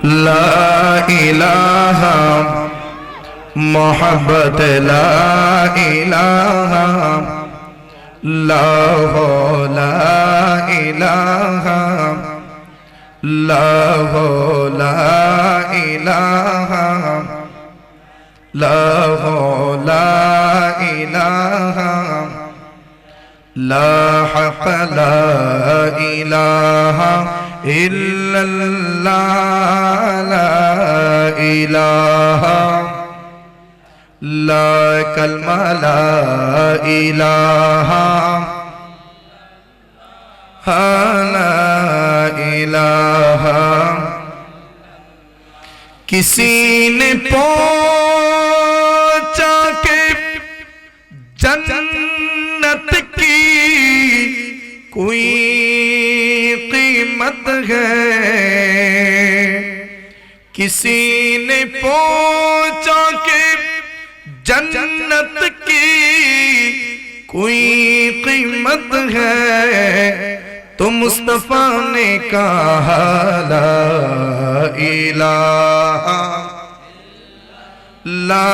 লা ইলাহা মোহাব্বত লা ইলাহা লাহ লা ইলাহা লাহ লা ইলাহা লাহ লা ইলাহা লা হাক লা ইলাহা ইল্লাল্লাহ লা ইলাহা লা কালমা লা ইলাহা লা ইলাহা किसी ने पहुंचा के जन्नत की कोई कीमत है, किसी ने पहुंचा के जन्नत की कोई कीमत है, तो मुस्तफा ने कहा ला इलाहा ला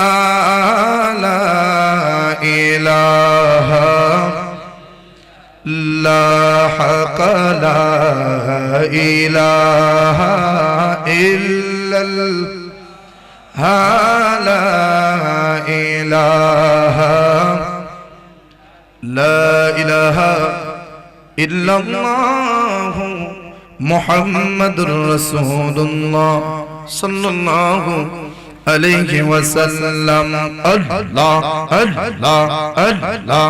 ला इलाहा ला हक ला इलाहा इल्लल्लाह ला इलाहा ला इलाहा इल्लल्लाह मुहम्मदुर रसूलुल्लाह सल्लल्लाहु अलैहि वसल्लम। अल्लाह अल्लाह अल्लाह अल्लाह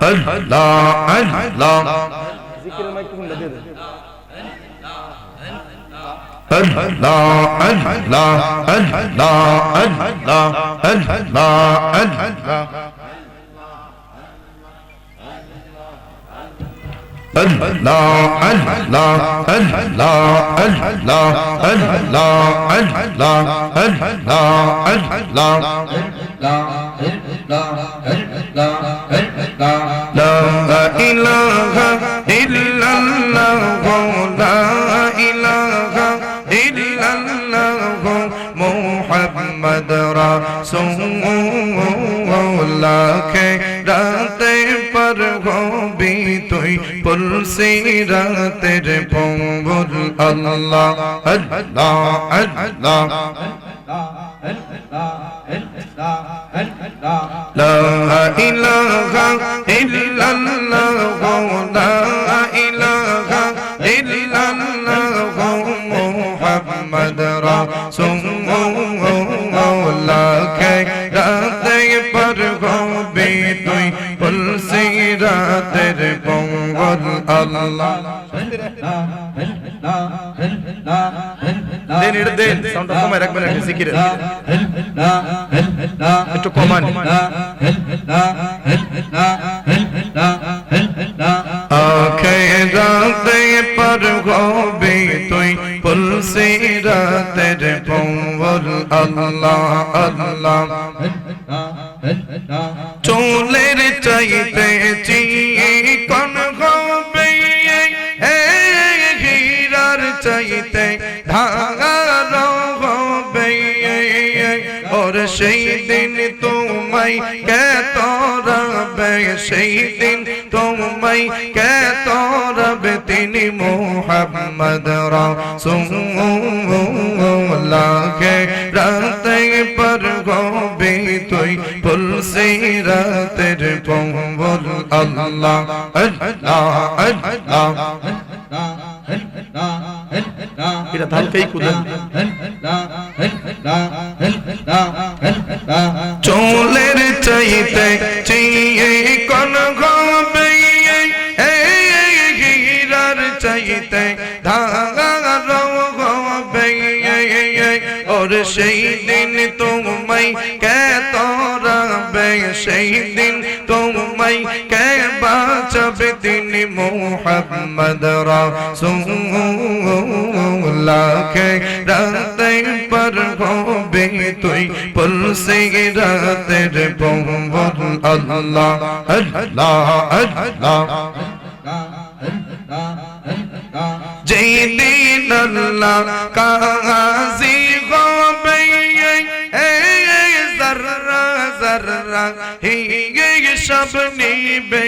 अल्लाह अल्लाह अल्लाह अल्लाह अल्लाह अल्लाह अल्लाह अल्लाह अल्लाह अल्लाह अल्लाह अल्लाह अल्लाह ला इलाहा इल्लल्लाह ला इलाहा इल्लल्लाह मुहम्मद रसूलुल्लाह के राते पर हो भी तुई पुलसीरत तेरे पंबुल अल्लाह अल्लाह अल्लाह ला इलाहा इल्लल्लाह ला इलाहा इल्लल्लाह मुहम्मद रसूलुल्लाह के राते पर हो भी तुई पुलसीरत तेरे पंबुल अल्लाह দেন এটা দেন সাউন্ডটা কমায় রাখবেন একটু জিকিরে একটু কমান आँखें राते पर हो भी तुई पुलसीरत तेरे पंबुल अल्लाह अल्लाह चोलेर चाहते चिए कौन हो भी हीरार चाहते धागा হবে और সেই দিন তোমায় कहता रবে সেই দিন তোমায় कहता रবে তিনি মুহাম্মদ রাসূলুল্লাহ के রাতে पर হবে তুই পুলসিরাত तेरे पंबुल अल्लाह अल्लाह अल्लाह এটা ধানকেই কুদেন চোলের চাইতে চিয়ে কোন হবে হীরার চাইতে ধাগার হবে और সেই দিন তোমায় कहता रবে সেই দিন তোমায় কে বাঁচাবে তিনি মুহাম্মদ রাসূলুল্লাহ के রাতে पर হবে তুই পুলসিরাত तेरे पंबुल अल्लाह अल्लाह अल्लाह যেই দিন আল্লাহ কাজী হবে জর্রা জর্রা হে সব নিবে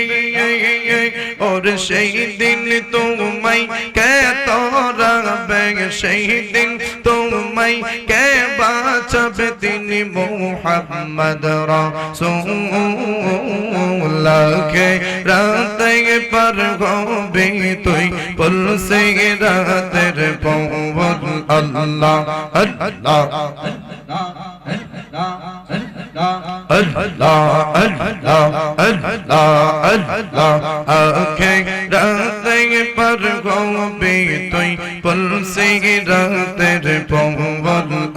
और সেই দিন তোমায় কে তোরাবে সেই দিন তোমায় কে বাঁচাবে তিনি মুহাম্মদ রাসূলুল্লাহ কে রাতে পার হবে তুই পুল সে রাতের পৌর আল্লাহ আল্লাহ Allah Allah Allah Allah আকে রাতে পার হবে তুই পুল সে রাতের পৌর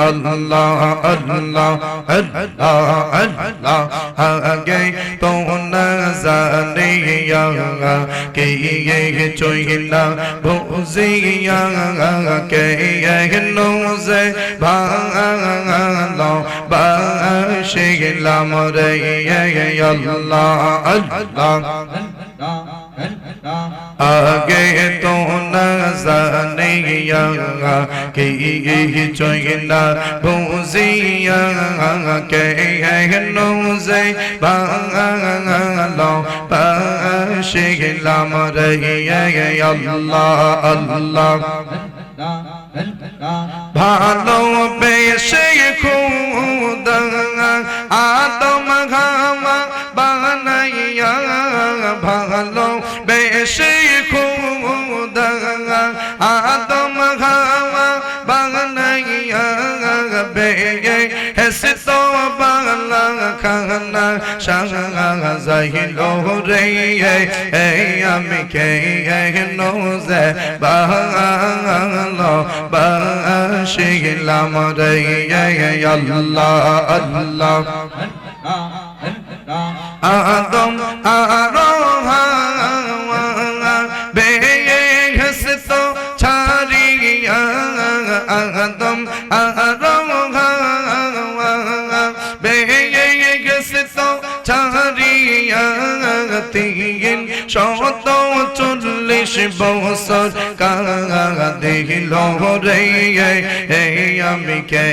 আল্লাহ আল্লাহ আল্লাহ আল্লাহ আগে তো না জানিয়া কে চইলা বুঝিয়া কে নোজে ভালো বাসিলাম রে আল্লাহ আল্লাহ আগে তো না জানিয়া কে চইলা বুঝিয়া কে নোজে ভালো বাসিলাম রে আল্লাহ আল্লাহ ভালো বেশে খুদা আদম হাওয়া বানাইয়া ভালো বেশে খুদা আদম হাওয়া বানাইয়া বে হেসে তো বালা খানা সাজাইলো রে আমি কে নোজে ভালো বাসিলাম রে আল্লাহ আল্লাহ আদম আরোহা বেহেস তো ছাড়িয়া আদম আরোহা বেহেস তো ছাড়িয়া 340 বছর কাঁদিল রে আমি কে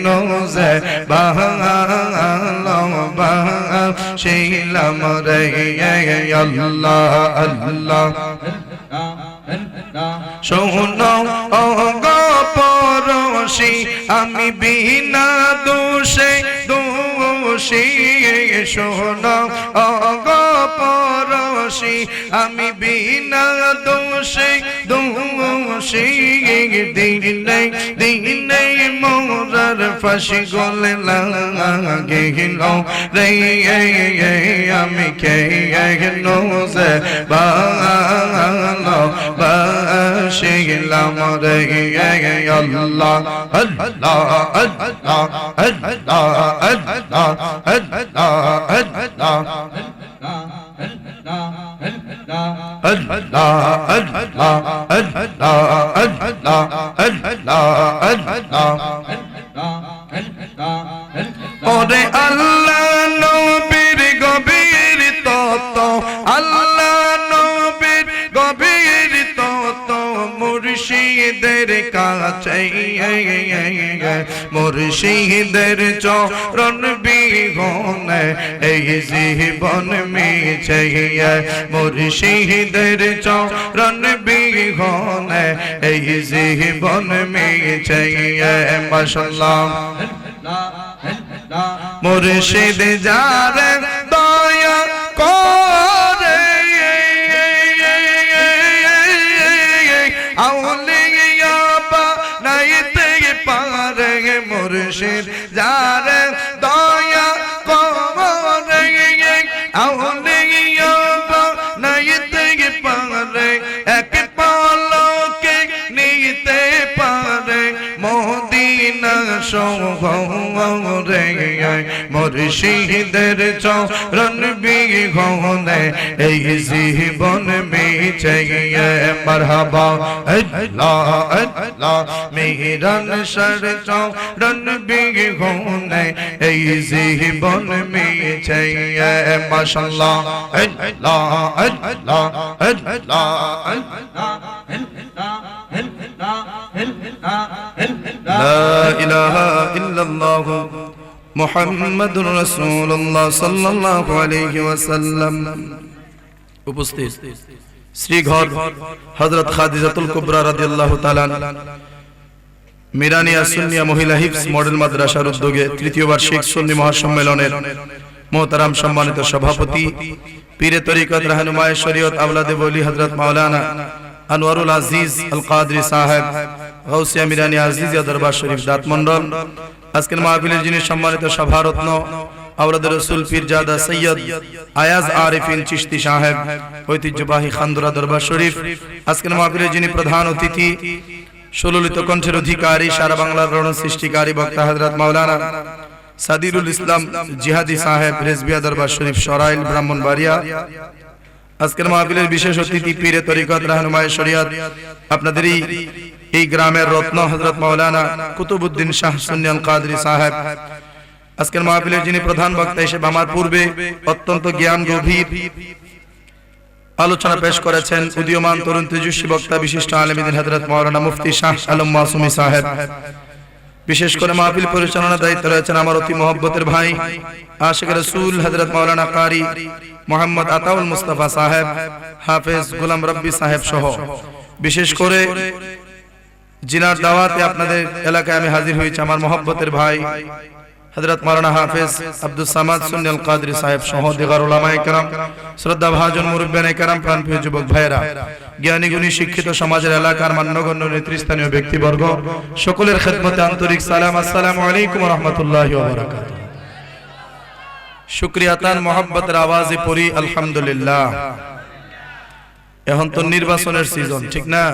নোজে ভালো বাসিলাম রে আল্লাহ আল্লাহ শোনো ও গো পরশি আমি বিনা দোষে দোষী শোনো ও গো পরশি আমি বিনা দোষে দোষী দিনে দিনে মোরার ফাঁসি গলে লাগিল রে আমি কে নোজে ভালো বাসিলাম রে আল্লাহ আল্লাহ আল্লাহ আল্লাহ আল্লাহ আল্লাহ আল্লাহ Allah Allah Allah Allah Allah Allah Ore Allah nobir gobir toto Allah nobir gobir toto মুর্শিদের কাছে মুর্শিদের চরণ বিহনে এই জীবন মিছে মুর্শিদের চরণ বিহনে এই জীবন মিছে মাশাআল্লাহ মুর্শিদ যারে দয়া করে আউলিয়া বানাইতে পারে মুর্শিদ যারে দয়া করে আউলিয়া বানাইতে পারে এক পলকে নিতে পারে মদিনা শোভা মোরে মুর্শিদের চরণ বিহনে এই জীবন মিছে মারহাবা আল্লাহ আল্লাহ মেহরান সর চরণ বিহনে এই জীবন মিছে মাশাআল্লাহ আল্লাহ আল্লাহ আল্লাহ লা ইলাহা ইল্লাল্লাহ মুহাম্মাদুর রাসূলুল্লাহ সাল্লাল্লাহু আলাইহি ওয়াসাল্লাম। উপস্থিত শ্রীঘর হযরত খাদিজাতুল কুবরা রাদিয়াল্লাহু তাআলা মিরানিয়া সুন্নিয়া মহিলা হিফজ মডেল মাদ্রাসার উদ্যোগে তৃতীয় বার্ষিক সুন্নি মহাসম্মেলনের মোহতারাম সম্মানিত সভাপতি পীরে তরিকত রাহনুমায়ে শরীয়ত আওলাদে ওলি হযরত মাওলানা আনোয়ারুল আজিজ আল কাদরি সাহেব গাউসিয়া মিরানিয়া আজিজিয়া দরবার শরীফ দাঁত মন্ডল, আজকের মাহফিলের যিনি সম্মানিত সভারত্ন আওলাদ রাসূল পীরজাদা সৈয়দ আয়াজ আরিফিন চিশতি সাহেব ঐতিহ্যবাহী খানদুরা দরবার শরীফ, আজকের মাহফিলের যিনি প্রধান অতিথি সুললিত কণ্ঠের অধিকারী সারা বাংলার রণ সৃষ্টিকারী বক্তা হযরত মাওলানা সাদিরুল ইসলাম জিহাদি সাহেব রেজবিয়া দরবার শরীফ সরাইল ব্রাহ্মণবাড়িয়া, আজকের মাহফিলের বিশেষ অতিথি পীরে তরিকত রাহনুমায়ে শরীয়ত আপনাদের এই গ্রামের রত্ন হযরত মাওলানা কুতুবউদ্দিন শাহ সুন্নি আল কাদরি সাহেব, আজকের মাহফিলের যিনি প্রধান বক্তা হিসেবে আমার পূর্বে অত্যন্ত জ্ঞান গভীর আলোচনা পেশ করেছেন উদীয়মান তরুণ তেজস্বী বক্তা বিশিষ্ট আলেমীদের হযরত মাওলানা মুফতি শাহ আলম মাসুমী সাহেব, বিশেষ করে মাহফিল পরিচালনার দায়িত্ব রয়েছেন আমার অতি মহব্বতের ভাই আশিক রাসূল হযরত মাওলানা কারি মোহাম্মদ আতাউল মুস্তাফা সাহেব, হাফেজ গোলাম রব্বি সাহেব সহ বিশেষ করে জিনার দাওয়াতে আপনাদের এলাকায় আমি হাজির হয়েছি আমার মহব্বতের ভাই হযরত মাওলানা হাফেজ আব্দুল সামাদ সুন্নি আল কাদরি সাহেব সহ দিগার উলামায়ে কেরাম, শ্রদ্ধা ভাজন মুরব্বিয়ানে কেরাম, প্রাণপ্রিয় যুবক ভাইরা, জ্ঞানী গুণী শিক্ষিত সমাজের এলাকার মান্যগণ্য নেতৃস্থানীয় ব্যক্তিবর্গ, সকলের খেদমতে আন্তরিক সালাম। আসসালামু আলাইকুম ওয়া রাহমাতুল্লাহি ওয়া বারাকাতুহু। শুকরিয়াতান মোহাব্বতের আওয়াজে পড়ি আলহামদুলিল্লাহ। এখন তো নির্বাচনের সিজন, ঠিক না?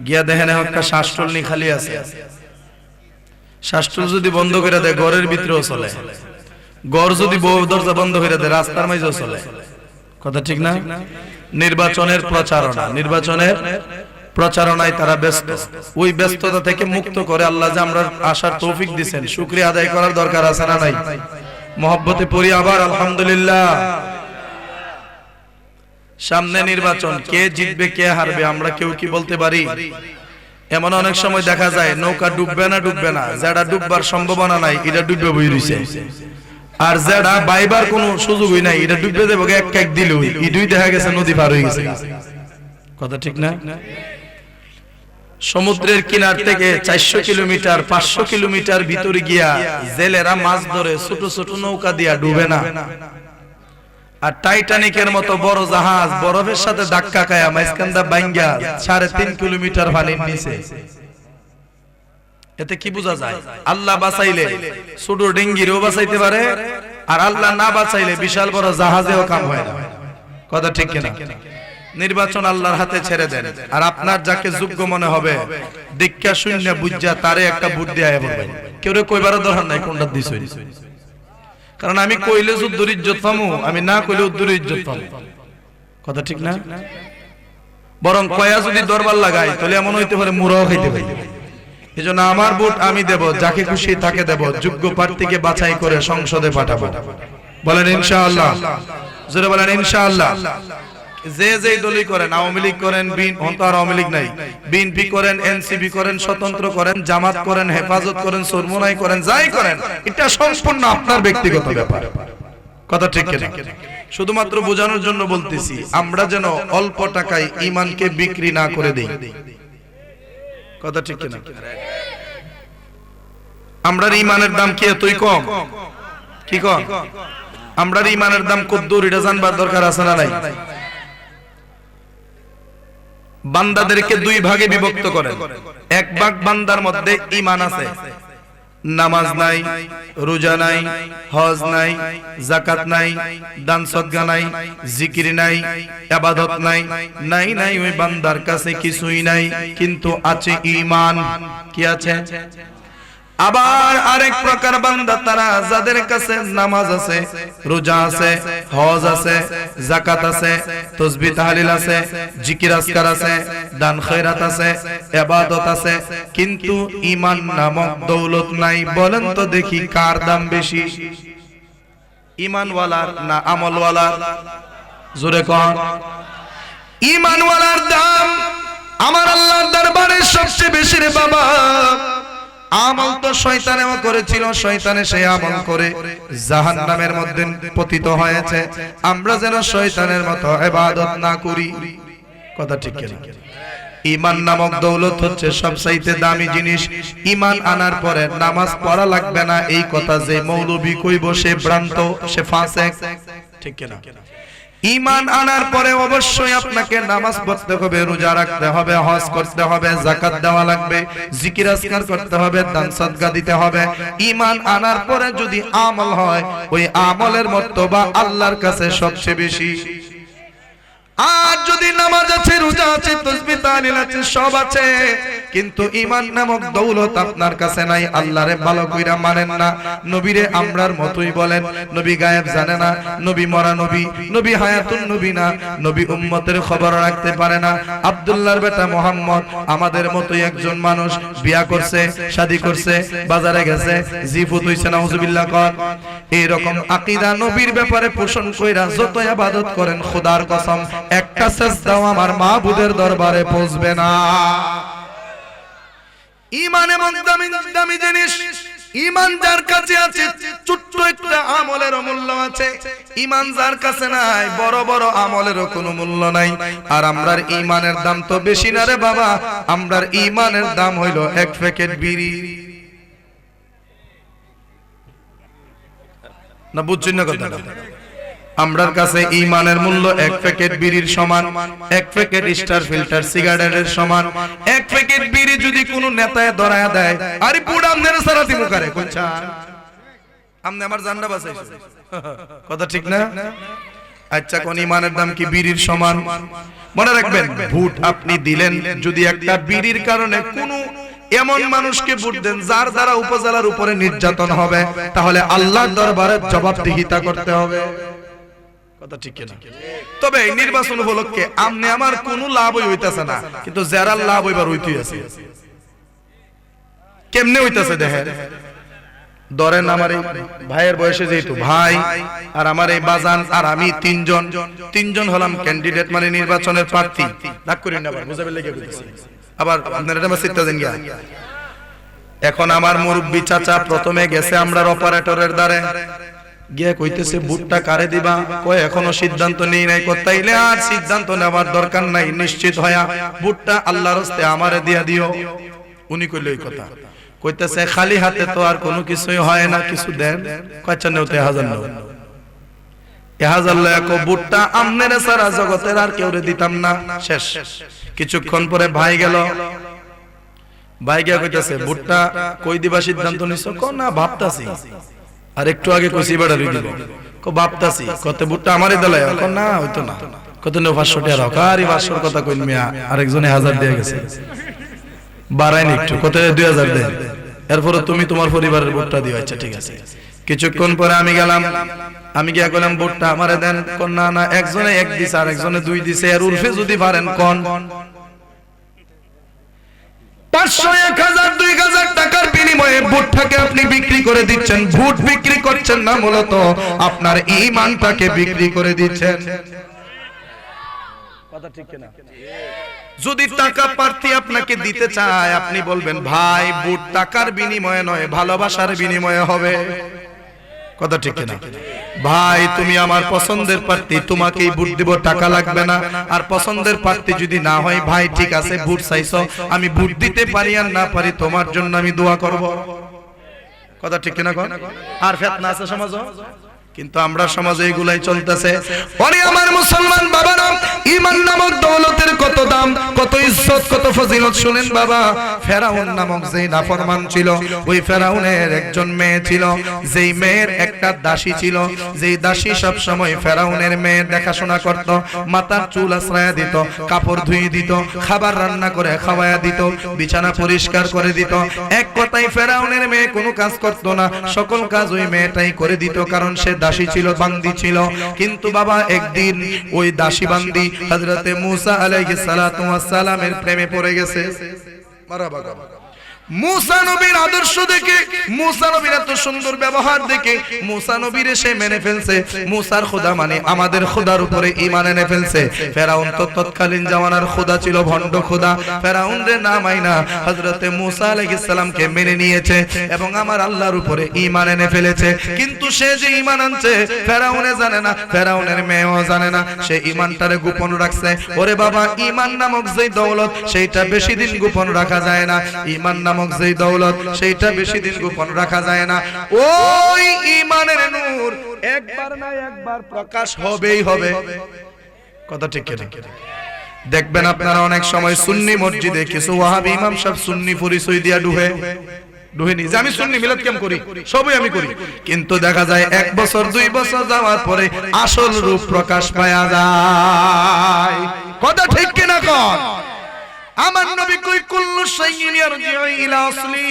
গিয়া দেখেন একটা শাস্ত্রল নি খালি আছে, শাস্ত্র যদি বন্ধ করে দেয় ঘরের ভিতরেও চলে, ঘর যদি বউ দরজা বন্ধ করে দেয় রাস্তার মাঝেও চলে, কথা ঠিক না? নির্বাচনের প্রচারণা, নির্বাচনের প্রচারণায় তারা ব্যস্ত। ওই ব্যস্ততা থেকে মুক্ত করে আল্লাহ যে আমরা আসার তৌফিক দিবেন, শুকরিয়া আদায় করার দরকার আছে না নাই? মহব্বতে পড়ি আবার আলহামদুলিল্লাহ। সামনে নির্বাচন, কে জিতবে কে হারবে আমরা কেউ কি বলতে পারি? এমন অনেক সময় দেখা যায় নৌকা ডুববে না, যেটা ডুববার সম্ভাবনা নাই এটা ডুববে বই রইছে, আর যেটা বাইবার কোনো সুযোগই নাই এটা ডুববে দেব এক দিল ইডুই দেখা গেছে নদী পার হয়ে গেছে, কথা ঠিক না? সমুদ্রের কিনার থেকে 400 কিলোমিটার 500 কিলোমিটার ভিতরে গিয়া জেলেরা মাছ ধরে ছোট ছোট নৌকা দিয়া ডুবে না, আর টাইটানিকের মতো বড় জাহাজ বরফের সাথে ধাক্কা খায়া মাঝখানটা ভাঙ্গা 3.5 কিলোমিটার পানির নিচে। এতে কি বোঝা যায়? আল্লাহ বাঁচাইলে ছোট ডিঙ্গিরও বাঁচাইতে পারে, আর আল্লাহ না বাঁচাইলে বিশাল বড় জাহাজেও কাম হয় না, কথা ঠিক কিনা? নির্বাচন আল্লাহর হাতে ছেড়ে দেন, আর আপনার যাকে যোগ্য মনে হবে দীক্ষা শূন্য বুঝা তারে একটা ভোট দিয়ে বলবেন। কেউ কইবারও দরকার নাই কোনটা দিছ, কারণ আমি কইলে যুদ্ধের ইজ্জত পামু, আমি না কইলে উদ্দুর ইজ্জত পামু, কথা ঠিক না? বরং কয়া যদি দরবার লাগাই তাহলে এমন হইতে পারে মুরাও খাইতে পারি। এজন্য আমার ভোট আমি দেব, যাকে খুশি তাকে দেব, যোগ্য প্রার্থীকে বাছাই করে সংসদে পাঠাবো। বলেন ইনশাআল্লাহ, জোরে বলেন ইনশাআল্লাহ। যে যে দলই করেন, আওয়ামী লীগ করেন, আওয়ামী লীগ নাই, বিএনপি করেন, এনসিপি করেন, স্বতন্ত্র করেন, জামাত করেন, হেফাজত করেন, সরমুনাই করেন, যাই করেন, এটা সম্পূর্ণ আপনার ব্যক্তিগত ব্যাপার, কথা ঠিক কিনা? শুধুমাত্র বোঝানোর জন্য বলতেছি, আমরা যেন অল্প টাকায় ঈমানকে বিক্রি না করে দেই, কথা ঠিক কিনা? আমরার ঈমানের দাম কি এতই কম? কি কম? আমরার ঈমানের দাম কদ্দুর এটা জানবার দরকার আছে না নাই? বান্দাদেরকে দুই ভাগে বিভক্ত করেন। এক ভাগ বান্দার মধ্যে ঈমান আছে, নামাজ নাই, রোজা নাই, হজ নাই, যাকাত নাই, দান সদকা নাই, জিকির নাই, ইবাদত নাই, নাই নাই ওই বান্দার কাছে কিছুই নাই, কিন্তু আছে ঈমান। কি আছে? আবার আরেক প্রকার বান্দা তারা যাদের কাছে নামাজ আছে, রোজা আছে, হজ আছে, যাকাত আছে, তাসবিহ তাহলিল আছে, জিকির আজকার আছে, দান খয়রাত আছে, ইবাদত আছে, কিন্তু ঈমান নামক দৌলত নাই। বলেন তো দেখি কার দাম বেশি, ঈমানওয়ালার না আমলওয়ালার? জোরে কোন। ঈমানওয়ালার দাম আমার আল্লাহর দরবারে সবচেয়ে বেশি রে বাবা। আমল তো শয়তানেও করেছিল, শয়তানে সেই আমল করে জাহান্নামের মধ্যে পতিত হয়েছে। আমরা যেন শয়তানের মতো ইবাদত না করি। কথা ঠিক কি না? ঈমান নামক দৌলত হচ্ছে সবচাইতে দামি জিনিস। ঈমান আনার পরে নামাজ পড়া লাগবে না এই কথা যে মৌলবী কইব সে ভ্রান্ত, সে ফাসিক। ঠিক কি না? ঈমান আনার পরে অবশ্যই আপনাকে নামাজ পড়তে হবে, রোজা রাখতে হবে, হজ করতে হবে, যাকাত দেওয়া লাগবে, জিকির আজকার করতে হবে, দান সাদকা দিতে হবে। ঈমান আনার পরে যদি আমল হয়, ওই আমলের মর্তবা আল্লাহর কাছে সবচেয়ে বেশি। আর যদি নামাজ আছে, রোজা আছে, তাসবিহ তাহলিল আছে, সব আছে, কিন্তু ঈমান নামক দৌলত আপনার কাছে নাই, আল্লাহরে ভালো কইরা মানেন না, নবীরে আমরার মতই বলেন, নবী গায়েব জানে না, নবী মরা নবী, নবী হায়াতুন নবী না, নবী উম্মতের খবর রাখতে পারে না। আব্দুল্লাহর বেটা মুহাম্মদ আমাদের মতই একজন মানুষ, বিয়া করছে, শাদী করছে, বাজারে গেছে, জিফুত হইছে, নাউজুবিল্লাহ কর। এরকম আকীদা নবীর ব্যাপারে পোষণ কইরা যত ইবাদত করেন, খোদার কসম একটা সেজদাও আমার মাবুদের দরবারে পৌঁছবে না। ঈমান এমন দামি জিনিস, ঈমান যার কাছে আছে ছোট্ট একটা আমলের মূল্য আছে, ঈমান যার কাছে নাই বড় বড় আমলেরও কোনো মূল্য নাই। আর আমরার ঈমানের দাম তো বেশি না রে বাবা, আমরার ঈমানের দাম হইল এক প্যাকেট বিড়ি। না বুঝছেন না কথা? আমরার কাছে ঈমানের মূল্য এক প্যাকেট বিড়ির সমান, এক প্যাকেট স্টার ফিল্টার সিগারেটের সমান। এক প্যাকেট বিড়ি যদি কোন নেতায় ধরায়া দেয়, আরে পুরা আমনের সারাতি মুখারে কইছা আমনে আমার জানটা বাঁচাইছে। কথা ঠিক না? আচ্ছা কোন ঈমানের দাম কি বিড়ির সমান? মনে রাখবেন, ভোট আপনি দিলেন, যদি একটা বিড়ির কারণে কোন এমন মানুষকে ভোট দেন যার দ্বারা উপজেলার উপরে নির্যাতন হবে, তাহলে আল্লাহর দরবারে জবাবদিহিতা করতে হবে। কথা ঠিক না? তবে এই নির্বাচন উপলক্ষে আমনে আমার কোনো লাভই হইতাছে না, কিন্তু যারা লাভ হইবার হইতেই আছে। কেমনে হইতাছে দেখেন, ধরেন আমার এই ভাইয়ের বয়সে যেহেতু ভাই আর আমার এই বাজান আর আমি তিনজন হলাম ক্যান্ডিডেট, মানে নির্বাচনের প্রার্থী। রাগ করেন না, আবার বুঝাবে লেগে কইতেছি, আবার আপনারা এটা সিটটা দেন গিয়া। এখন আমার মুরব্বি চাচা প্রথমে গেছে আমরার অপারেটরের দ্বারে গিয়ে কইতেছে ভোটটা কারে দিবা? কয় এখনো সিদ্ধান্ত নেই নাই। তাইলে আর সিদ্ধান্ত নেওয়ার দরকার নাই, নিশ্চিত হয়া ভোটটা আল্লাহর রাস্তে আমারে দিয়া দিও। উনি কইল এই কথা, কইতেছে খালি হাতে তো আর কোনো কিছুই হয় না, কিছু দেন। কয়টা নেওতে 1000 নাও, 1000 লয়া কো ভোটটা আমনের সারা জগতের আর কেউরে দিতাম না। শেষ। কিছুক্ষণ পরে ভাই গেল, ভাই গিয়া কইতেছে ভোটটা কই দিবা সিদ্ধান্ত নিছো? কো না ভাবতাছি। আর একটু আগে কইছি বড় রই দিব, কো ভাবতাছি। কত ভোটটা আমারে দিলাই? কো না হইতো না। কত নে 500 টাকা রাখো। আরে 500 এর কথা কইন মিয়া, আরেকজনে 1000 দিয়ে গেছে, বাড়াইনি একটু, কত 2000 দেন, এরপরে তুমি তোমার পরিবারের ভোটটা দিও। আচ্ছা ঠিক আছে। কিছুক্ষণ পরে আমি গেলাম, আমি গিয়া কইলাম ভোটটা আমারে দেন। কো না না, একজনে 1 দিছে আর একজনে 2 দিছে, আর উরফে যদি পারেন কোন 500 1000 2000 টাকার বিনিময়ে ভোটটাকে আপনি বিক্রি করে দিচ্ছেন। ভোট বিক্রি করছেন না, মূলত আপনার ঈমানটাকে বিক্রি করে দিচ্ছেন। কথা ঠিক না? যদি টাকা প্রার্থী আপনাকে দিতে চায়, আপনি বলবেন ভাই ভোট টাকার বিনিময়ে নয়, ভালোবাসার বিনিময়ে হবে। কথা ঠিক না? ভাই তুমি আমার পছন্দের প্রার্থী, তোমাকেই ভোট দিব, টাকা লাগবে না। আর পছন্দের প্রার্থী যদি না হয়, ভাই ঠিক আছে ভোট চাইছো, আমি ভোট দিতে পারি আর না পারি, তোমার জন্য আমি দোয়া করব। কথা ঠিক না? আর ফিতনা আছে সমাজে, কিন্তু আমরা সমাজে এগুলাই চলতেছে। ওরে আমার মুসলমান বাবারা, ঈমান নামক দৌলতের কথা কত দাম, কত ইজ্জত, কত ফজিলত শুনেন বাবা। ফেরাউন নামক যেই নাফরমান ছিল, ওই ফেরাউনের একজন মেয়ে ছিল, যেই মেয়ের একটা দাসী ছিল, যেই দাসী সব সময় ফেরাউনের মেয়ের দেখাশোনা করত, মাথার চুল আশ্রয়া দিত, কাপড় ধুয়ে দিত, খাবার রান্না করে খাওয়ায়া দিত, বিছানা পরিষ্কার করে দিত। এক কথায় ফেরাউনের মেয়ে কোনো কাজ করত না, সকল কাজ ওই মেয়েটাই করে দিত, কারণ সে দাসী ছিল, বান্দি ছিল। কিন্তু বাবা একদিন ওই দাসী বান্দি হযরতে মূসা আলাইহিস সালাতু ওয়াস সালামের প্রেমে পড়ে গেছে। মারহাবা। মুসা নবীর আদর্শ দেখে, মুসা নবীর এত সুন্দর ব্যবহার দেখে মুসা নবীর সে মেনে ফেলছে। মুসার খোদা মানে আমাদের খোদার উপরে ঈমান এনে ফেলছে। ফেরাউন তো তৎকালীন জামানার খোদা ছিল, ভণ্ড খোদা। ফেরাউন রে না মাইনা হযরতে মুসা আলাইহিস সালামকে মেনে নিয়েছে এবং আমার আল্লাহর উপরে ঈমান এনে ফেলেছে। কিন্তু সে যে ঈমান আনছে ফেরাউনে জানে না, ফেরাউনের মেয়েও জানে না, সে ঈমানটারে গোপন রাখছে। ওরে বাবা, ঈমান নামক যে দৌলত সেইটা বেশি দিন গোপন রাখা যায় না। ঈমান যেই দৌলত সেইটা বেশি দিন গোপন রাখা যায় না। ওই ঈমানের নূর একবার না একবার প্রকাশ হবেই হবে। কথা ঠিক কি ঠিক? দেখবেন আপনারা অনেক সময় সুন্নি মসজিদে কিছু ওয়াহাবি ইমাম সাহেব সুন্নি পরিচয় দিয়া ডুহেনি যে আমি সুন্নি মিলাদ কেমন করি, সবই আমি করি। কিন্তু দেখা যায় 1 বছর 2 বছর যাওয়ার পরে আসল রূপ প্রকাশ পাওয়া যায়। কথা ঠিক কি না কন? আমার নবী কই কুল্লু শাইইন ইয়ারজিউ ইলা আসলি,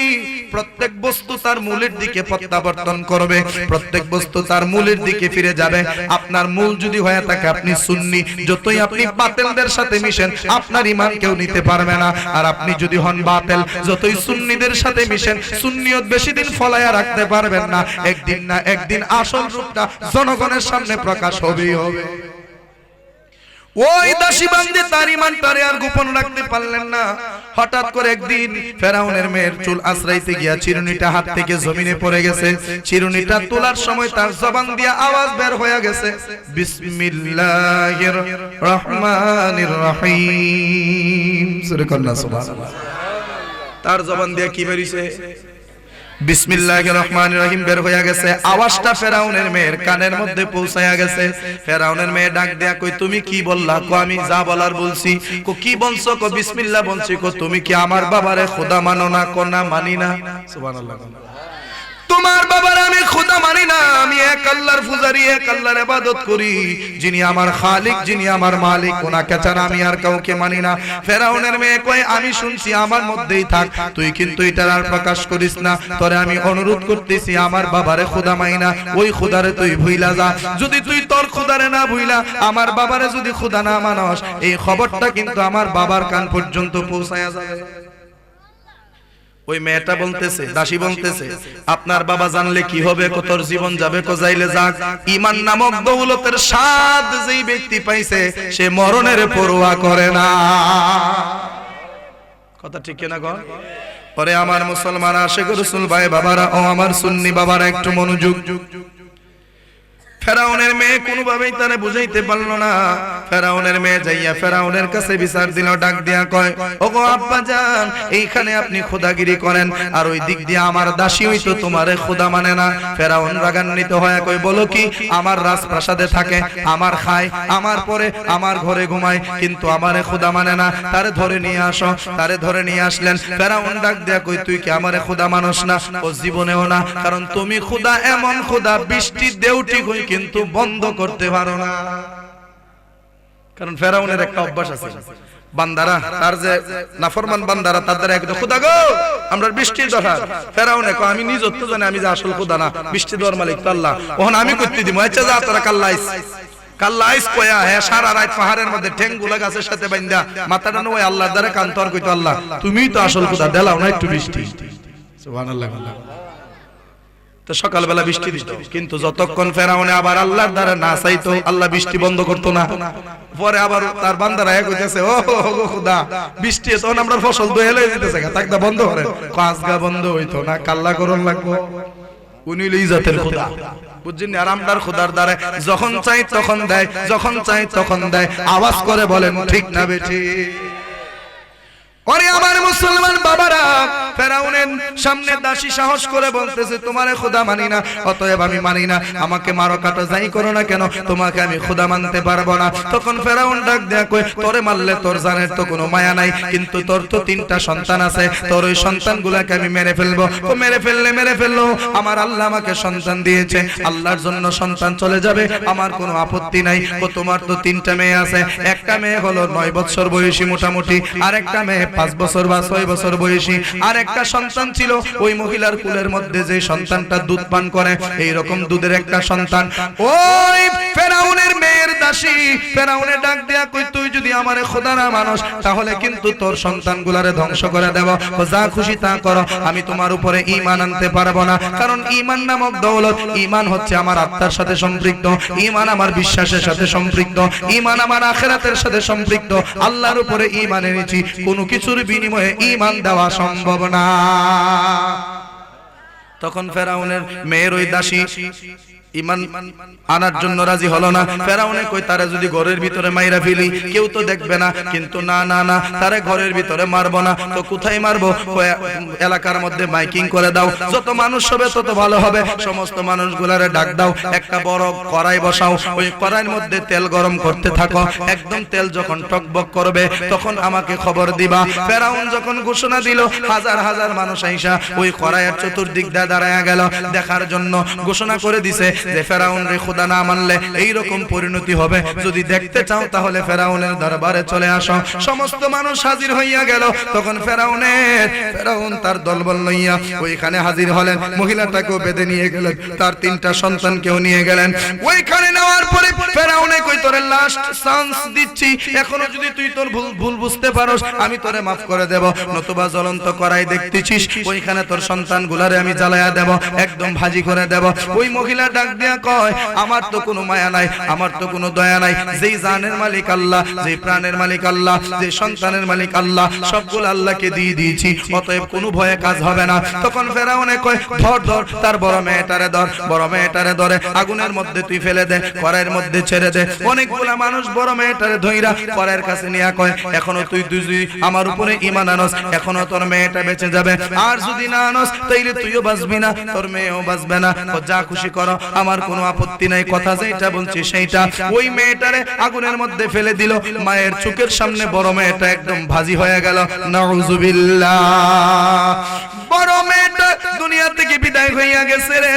প্রত্যেক বস্তু তার মূলের দিকে প্রত্যাবর্তন করবে, প্রত্যেক বস্তু তার মূলের দিকে ফিরে যাবে। আপনার মূল যদি হয়ে থাকে আপনি সুন্নি, যতই আপনি বাতিলদের সাথে মিশেন আপনার ঈমান কেউ নিতে পারবে না। আর আপনি যদি হন বাতিল, যতই সুন্নিদের সাথে মিশেন সুন্নিয়ত বেশি দিন ফলায়া রাখতে পারবেন না। একদিন না একদিন আসল রূপটা জনগণের সামনে প্রকাশ হবেই হবে। ওই দাসী বান্দি তার ঈমানটারে আর গোপন রাখতে পারলেন না। হঠাৎ করে একদিন ফেরাউনের মেয়ের চুল আশ্রাইতে গিয়া চিরুনিটা হাত থেকে জমিনে পড়ে গেছে। চিরুনিটা তোলার সময় তার জবান দিয়ে আওয়াজ বের হয়ে গেছে, বিসমিল্লাহির রহমানির রহিম। সুবহানাল্লাহ। তার জবান দিয়ে কি বেরিয়েছে? বিসমিল্লাহির রহমানির রহিম বের হয়ে গেছে। আওয়াজটা ফেরাউনের মেয়ের কানের মধ্যে পৌঁছায়া গেছে। ফেরাউনের মেয়ে ডাক দেয়া কই তুমি কি বললা? কো আমি যা বলার বলছি। কো কি বলছো? কো বিসমিল্লাহ বলছি। কো তুমি কি আমার বাবারে খোদা মানো না? কো না মানি না। সুবহানাল্লাহ। তোমার বাবার আমি খোদা মানি না, আমি এক আল্লাহর পূজারী, এক আল্লাহর ইবাদত করি, যিনি আমার খালিক, যিনি আমার মালিক, ওনাকে ছাড়া আমি আর কাউকে মানি না। ফেরাউনের মেয়ে কয় আমি শুনছি, আমার মধ্যেই থাক, তুই কিন্তু এটা আর প্রকাশ করিস না। তোরে আমি অনুরোধ করতেছি আমার বাবারে খোদা মানি না, ওই খোদারে তুই ভুইলা যা। যদি তুই তোর খোদারে না ভুইলা আমার বাবারে যদি খোদা না মানস, এই খবরটা কিন্তু আমার বাবার কান পর্যন্ত পৌঁছায়া যাবে। ওই মেয়েটা বলতেছে, দাসী বলতেছে, আপনার বাবা জানলে কি হবে? কতর জীবন যাবে, যাইলে যাক। ঈমান নামক দৌলতের স্বাদ যেই ব্যক্তি পাইছে সে মরণের পরোয়া করে না। কথা ঠিক না গো? পরে আমার মুসলমান আশিক রাসূল ভাই বাবারা ও আমার সুন্নি বাবারা একটু মনোযোগ। ফেরাউনের মেয়ে কোনোভাবেই তারে বুঝাইতে পারলো না। ফেরাউনের মেয়ে যাইয়া ফেরাউনের কাছে বিচার দিল, ডাক দিয়া কয়, ওগো আব্বাজান, এইখানে আপনি খোদাগিরি করেন আর ওই দিক দিয়ে আমার দাসী হইতো তোমারে খোদা মানে না। ফেরাউন রাগান্বিত হয়ে কয়, বলো কি? আমার রাজপ্রাসাদে থাকে, আমার খায়, আমার পরে আমার ঘরে ঘুমায়, কিন্তু আমারে খোদা মানে না। তারে ধরে নিয়ে আসো। তারে ধরে নিয়ে আসলেন। ফেরাউন ডাক দিয়া কই, তুই কি আমারে খোদা মানস না? ও জীবনেও না, কারণ তুমি খোদা এমন খোদা বৃষ্টি দেউটি কই কিন্তু বন্ধ করতে পারো না। কারণ ফেরাউনের একটা অভ্যাস আছে, বান্দারা তার যে নাফরমান বান্দারা তার দ্বারা একদম খোদা গো আমরা বৃষ্টির দরকার। ফেরাউনে কয় আমি নিজ তো জানি আমি যে আসল খোদা না, বৃষ্টি দেওয়ার মালিক তো আল্লাহ, ওহন আমি করতে দিব। আচ্ছা যা তোরা কাল্লাইস কয়া হ্যাঁ সারা রাত পাহাড়ের মধ্যে ঠেঙ্গুলা গাছের সাথে বাইন্দা মাথাটা নয় আল্লাহর দ্বারা কান্তর কইতো, আল্লাহ তুমিই তো আসল খোদা, দেলাও না একটু বৃষ্টি। সুবহানাল্লাহ। তো সকালবেলা বৃষ্টি দিত, কিন্তু যতক্ষণ ফেরাউনে আবার আল্লাহর দ্বারা না চাইতো আল্লাহ বৃষ্টি বন্ধ করতো না। পরে আবার তার বান্দারা এক হইতেছে, ও খোদা বৃষ্টি তখন আমরা ফসল দোহে লয়ে যেতেছে, তাকদা বন্ধ করে, কাজগা বন্ধ হইতো না, কাল্লা করন লাগবো। উনি হইল ইজাতের খোদা, বুঝছেন? আর আমরার খোদার দ্বারা যখন চাই তখন দেয়, যখন চাই তখন দেয়। আওয়াজ করে বলেন ঠিক না বেঠিক? ওরে আমার মুসলমান বাবারা, ফেরাউনের সামনে দাসী সাহস করে বলতেছে তোমারে খোদা মানি না, অতএব আমি মানি না, আমাকে মারো কাটো যাই করো না কেন, তোমাকে আমি খোদা মানতে পারবো না। তখন ফেরাউন ডাক দেয়া কই, তোরে মারলে তোর জানের তো কোনো মায়া নাই, কিন্তু তোর তো 3টা সন্তান আছে, তোর ওই সন্তানগুলোকে আমি মেরে ফেলবো। ও মেরে ফেললো, আমার আল্লাহ আমাকে সন্তান দিয়েছে, আল্লাহর জন্য সন্তান চলে যাবে, আমার কোনো আপত্তি নাই। ও তোমার তো 3টা মেয়ে আছে, একটা মেয়ে হলো 9 বছর বয়সী মোটামুটি, আর একটা মেয়ে 5 বছর বা 6 বছর বয়সী, আর একটা সন্তান ছিল ওই মহিলার কুলের মধ্যে যে সন্তানটা দুধ পান করে, এই রকম দুধের একটা সন্তান। ওই ফেরাউনের মেয়ের দাসী ফেরাউনে ডাক দেয়া কই, তুই যদি আমারে খোদা না মানস তাহলে কিন্তু তোর সন্তানগুলারে ধ্বংস করে দেব, যা খুশি তা করো, আমি তোমার উপরে ঈমান আনতে পারবো না। কারণ ঈমান নামক দৌলত, ঈমান হচ্ছে আমার আত্মার সাথে সম্পৃক্ত, ঈমান আমার বিশ্বাসের সাথে সম্পৃক্ত, ঈমান আমার আখিরাতের সাথে সম্পৃক্ত। আল্লাহর উপরে ঈমান এনেছি, কোনো কিছুর বিনিময়ে ঈমান দেওয়া সম্ভব না। তখন ফেরাউনের মেয়ের ওই দাসী ঈমান আনার জন্য রাজি হলো না। ফেরাউনে কই, তারে যদি ঘরের ভিতরে মাইরা ফেলি কেউ তো দেখবে না, কিন্তু না না না, তারে ঘরের ভিতরে মারবো না, তো কোথায় মারবো, এলাকার মধ্যে মাইকিং করে দাও, যত মানুষ হবে তত ভালো হবে, সমস্ত মানুষগুলারে ডাক দাও, একটা বড় কড়াই বসাও, ওই কড়াইয়ের মধ্যে তেল গরম করতে থাকো, একদম তেল যখন টকবক করবে তখন আমাকে খবর দিবা। ফেরাউন যখন ঘোষণা দিল, হাজার হাজার মানুষ আইসা ওই কড়াইয়ের চতুর্দিক দিয়ে দাঁড়ায়া গেল দেখার জন্য। ঘোষণা করে দিছে যে ফেরাউন রে খোদা না মানলে এই রকম পরিণতি হবে, যদি দেখতে চাও তাহলে ফেরাউনের দরবারে চলে আসো। সমস্ত মানুষ হাজির হইয়া গেল। তখন ফেরাউন তার দলবল লইয়া ওইখানে হাজির হলেন, মহিলাটাকেও বেঁধে নিয়ে গেলেন, তার 3টা সন্তানকেও নিয়ে গেলেন। ওইখানে নেওয়ার পরে ফেরাউনে কই, তোরে লাস্ট চান্স দিচ্ছি, এখনো যদি তুই তোর ভুল বুঝতে পারোস আমি তোরে মাফ করে দেব, নতুবা জ্বলন্ত করাই দেখতেছিস ওইখানে তোর সন্তানগুলারে আমি জ্বালায়া দেব, একদম ভাজি করে দেব। ওই মহিলা ডাক দিয়া কয়, আমার তো কোনো মায়া নাই, আমার তো কোনো দয়া নাই, যেই জানের মালিক আল্লাহ, যেই প্রাণের মালিক আল্লাহ, যে সন্তানের মালিক আল্লাহ, সবগুলো আল্লাহকে দিয়ে দিয়েছি, অতএব কোনো ভয়ে কাজ হবে না। তখন ফেরাউনে কয়, ধর তার বড় মেয়েটারে ধর, বড় মেয়েটারে ধরে আগুনের মধ্যে তুই ফেলে দে, কড়াইয়ের মধ্যে ছেড়ে দে। অনেকগুলা মানুষ বড় মেয়েটারে ধইরা কড়াইয়ের কাছে নিয়ে কয়, এখনো তুই আমার উপরে ঈমান আনস, এখনো তোর মেয়েটা বেঁচে যাবে, আর যদি না আনস তাইলে তুইও বাঁচবি না, তোর মেয়েও বাঁচবে না, যা খুশি করো, আমার কোনো আপত্তি নাই, কথা যেটা বলছি সেইটা। ওই মেয়েটারে আগুনের মধ্যে ফেলে দিল, মায়ের চোখের সামনে বড় মেয়েটা একদম ভাজি হয়ে গেল। নাউযুবিল্লাহ। বড় মেয়েটা দুনিয়া থেকে বিদায় হইয়া গেছে রে।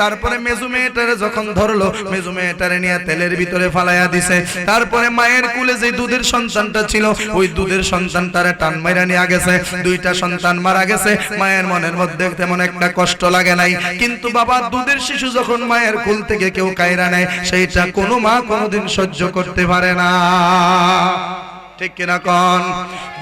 তারপরে মেজু মেয়েটারে যখন ধরলো, মেজু মেয়েটারে নিয়ে তেলের ভিতরে ফালাইয়া দিছে। তারপরে মায়ের কুলে যে দুধের সন্তানটা ছিল, ওই দুধের সন্তানটারে টান মাইরা নিয়ে গেছে। 2টা সন্তান মারা গেছে, মায়ের মনের মধ্যে তেমন একটা কষ্ট লাগে নাই, কিন্তু বাবা দুধের শিশু যখন মায়ের কুল থেকে কেউ কায়রা নেয়, সেইটা কোনো মা কোনোদিন সহ্য করতে পারে না, ঠিক কিনা কোন?